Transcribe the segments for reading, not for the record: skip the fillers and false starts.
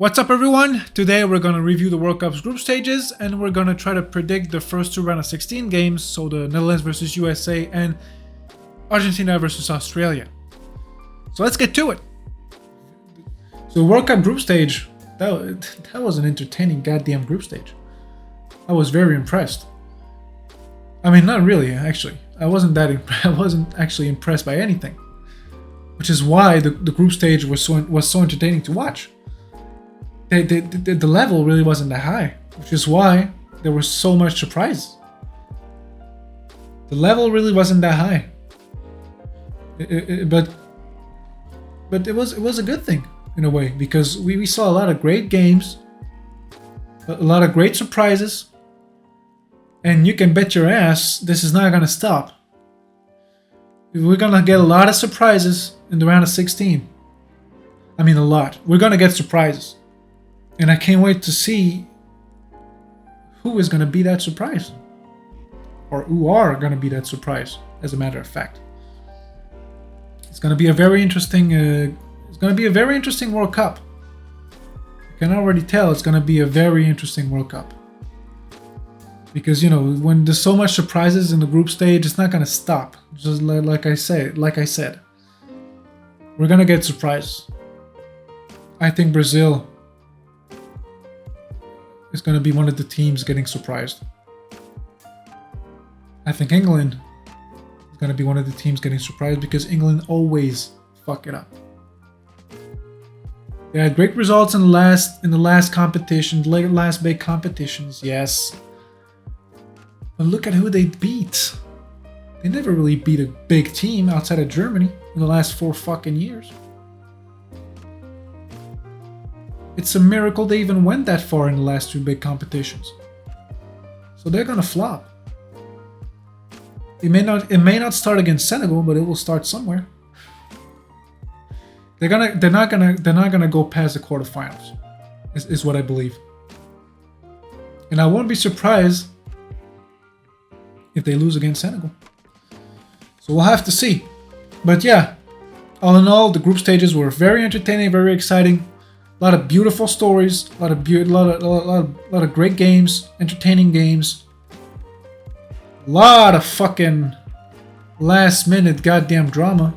What's up, everyone? Today we're going to review the World Cup's group stages, and we're going to try to predict the first two round of 16 games, so the Netherlands versus USA and Argentina versus Australia. So let's get to it. So the World Cup group stage, that was an entertaining goddamn group stage. I was very impressed. I mean, not really, actually. I wasn't actually impressed by anything, which is why the group stage was so entertaining to watch. The level really wasn't that high, which is why there was so much surprise. The level really wasn't that high, but it was a good thing in a way, because we saw a lot of great games, a lot of great surprises, and you can bet your ass this is not gonna stop. We're gonna get a lot of surprises in the round of 16. I mean, a lot. We're gonna get surprises. And I can't wait to see who is going to be that surprise. Or who are going to be that surprise, as a matter of fact. It's going to be a very interesting World Cup. You can already tell it's going to be a very interesting World Cup. Because, you know, when there's so much surprises in the group stage, it's not going to stop. Just like I said. We're going to get surprises. I think Brazil is going to be one of the teams getting surprised. I think England is going to be one of the teams getting surprised, because England always fuck it up. They had great results in the last competition, last big competitions, yes. But look at who they beat. They never really beat a big team outside of Germany in the last 4 fucking years. It's a miracle they even went that far in the last 2 big competitions. So they're gonna flop. It may not start against Senegal, but it will start somewhere. They're not gonna go past the quarterfinals, is what I believe. And I won't be surprised if they lose against Senegal. So we'll have to see. But yeah, all in all, the group stages were very entertaining, very exciting. A lot of beautiful stories, a lot of great games, entertaining games. A lot of fucking last minute goddamn drama.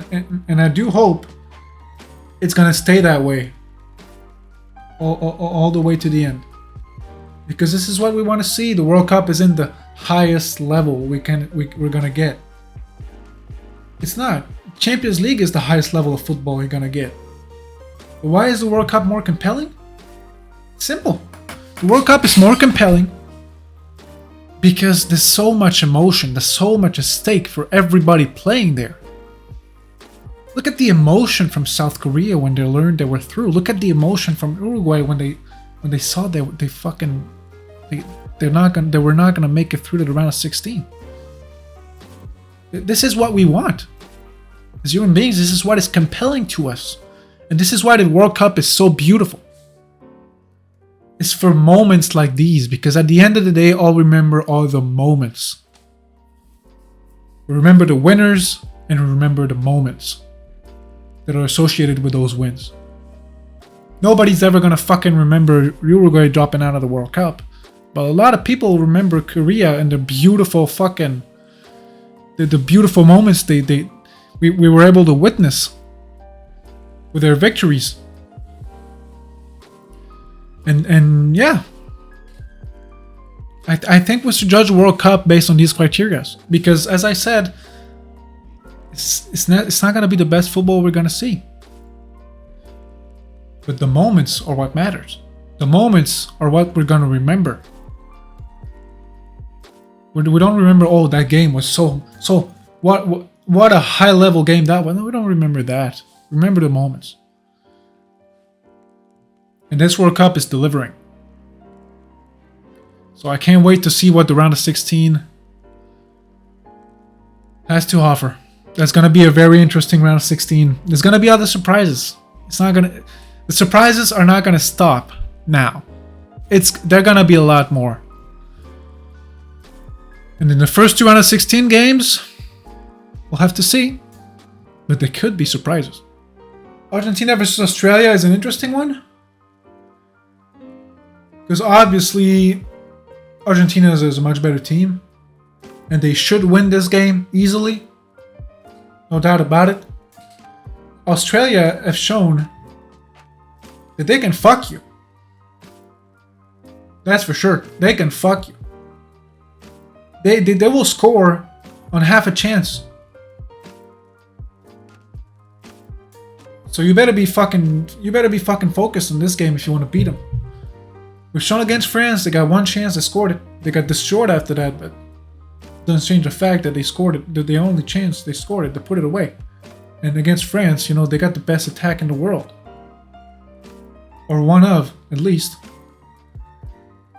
And I do hope it's gonna stay that way all the way to the end. Because this is what we want to see. The World Cup is in the highest level we're gonna get. It's not. Champions League is the highest level of football you're gonna get. Why is the World Cup more compelling? Simple. The World Cup is more compelling because there's so much emotion, there's so much at stake for everybody playing there. Look at the emotion from South Korea when they learned they were through. Look at the emotion from Uruguay when they saw they were not gonna make it through to the round of 16. This is what we want. As human beings, this is what is compelling to us. And this is why the World Cup is so beautiful. It's for moments like these, because at the end of the day, all we remember are the moments. We remember the winners, and we remember the moments that are associated with those wins. Nobody's ever gonna fucking remember Uruguay dropping out of the World Cup, but a lot of people remember Korea and the beautiful fucking, the beautiful moments we were able to witness with their victories. And yeah, I think we should judge the World Cup based on these criteria, because as I said, it's not gonna be the best football we're gonna see, but the moments are what matters. The moments are what we're gonna remember. We don't remember, oh, that game was so what a high level game that was. No, we don't remember that. Remember the moments. And this World Cup is delivering. So I can't wait to see what the round of 16 has to offer. That's going to be a very interesting round of 16. There's going to be other surprises. The surprises are not going to stop now. They're going to be a lot more. And in the first 2 round of 16 games, we'll have to see. But there could be surprises. Argentina versus Australia is an interesting one. Because obviously, Argentina is a much better team. And they should win this game easily. No doubt about it. Australia have shown that they can fuck you. That's for sure. They can fuck you. They will score on half a chance. So you better be fucking focused on this game if you want to beat them. We've shown against France, they got one chance, they scored it. They got destroyed after that, but it doesn't change the fact that they scored it. The only chance they scored it, they put it away. And against France, you know, they got the best attack in the world. Or one of, at least.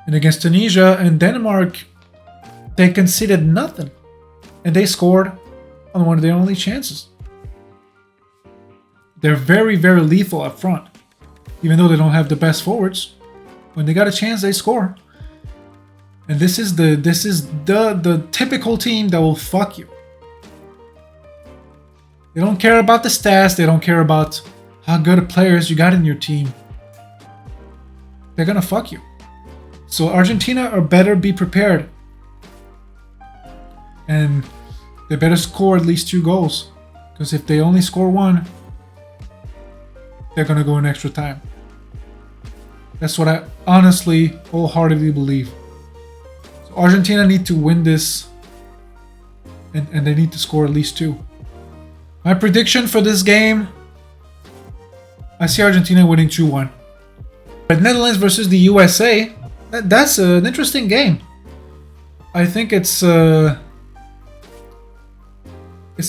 And against Tunisia and Denmark, they conceded nothing. And they scored on one of their only chances. They're very, very lethal up front. Even though they don't have the best forwards. When they got a chance, they score. And this is the typical team that will fuck you. They don't care about the stats. They don't care about how good of players you got in your team. They're gonna fuck you. So Argentina are better be prepared. And they better score at least 2 goals. Because if they only score 1, they're gonna go in extra time. That's what I honestly, wholeheartedly believe. So Argentina need to win this. And they need to score at least 2. My prediction for this game, I see Argentina winning 2-1. But Netherlands versus the USA, that's an interesting game. I think it's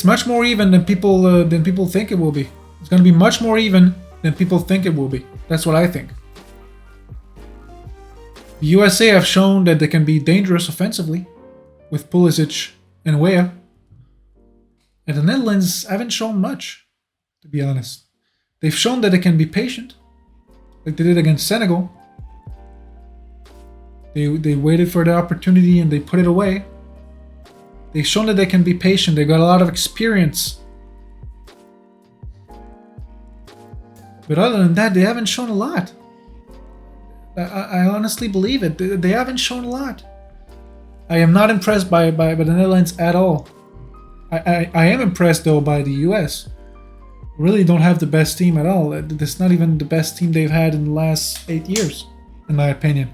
much more even than people think it will be. It's going to be much more even than people think it will be. That's what I think. The USA have shown that they can be dangerous offensively with Pulisic and Weah. And the Netherlands haven't shown much, to be honest. They've shown that they can be patient, like they did against Senegal. They waited for the opportunity and they put it away. They've shown that they can be patient. They got a lot of experience. But other than that, they haven't shown a lot. I honestly believe it. They haven't shown a lot. I am not impressed by the Netherlands at all. I am impressed though by the US. Really don't have the best team at all. It's not even the best team they've had in the last 8 years, in my opinion.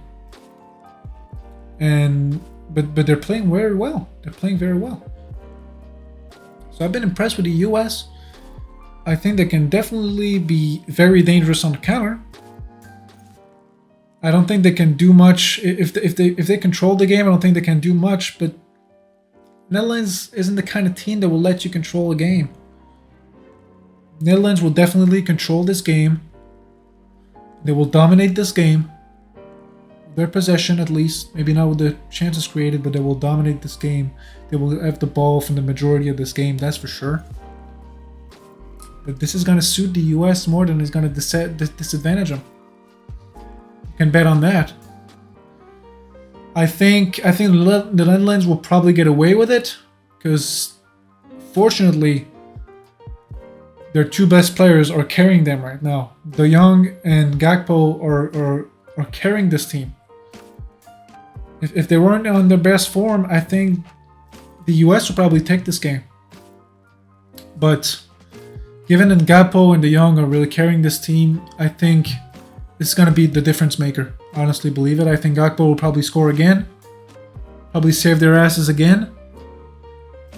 But they're playing very well. They're playing very well. So I've been impressed with the US. I think they can definitely be very dangerous on the counter. I don't think they can do much if they control the game. I don't think they can do much, but Netherlands isn't the kind of team that will let you control a game. Netherlands will definitely control this game. They will dominate this game. Their possession, at least. Maybe not with the chances created, but they will dominate this game. They will have the ball from the majority of this game, that's for sure. But this is going to suit the US more than it's going to disadvantage them. You can bet on that. I think the Netherlands will probably get away with it because, fortunately, their 2 best players are carrying them right now. De Jong and Gakpo are carrying this team. If they weren't on their best form, I think the US will probably take this game. But given that Gakpo and De Jong are really carrying this team, I think it's going to be the difference maker. Honestly believe it. I think Gakpo will probably score again. Probably save their asses again.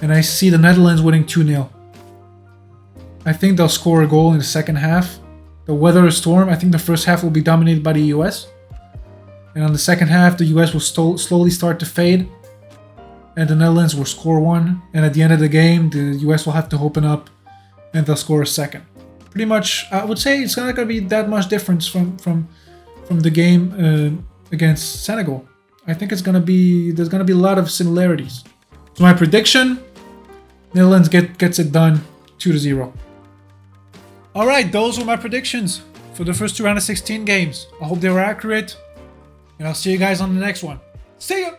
And I see the Netherlands winning 2-0. I think they'll score a goal in the second half. They'll weather a storm. I think the first half will be dominated by the US. And on the second half, the US will slowly start to fade. And the Netherlands will score 1. And at the end of the game, the US will have to open up. And they'll score a second. Pretty much, I would say it's not going to be that much difference from the game against Senegal. I think there's going to be a lot of similarities. So my prediction, Netherlands gets it done 2-0. All right, those were my predictions for the first 2 round of 16 games. I hope they were accurate, and I'll see you guys on the next one. See ya!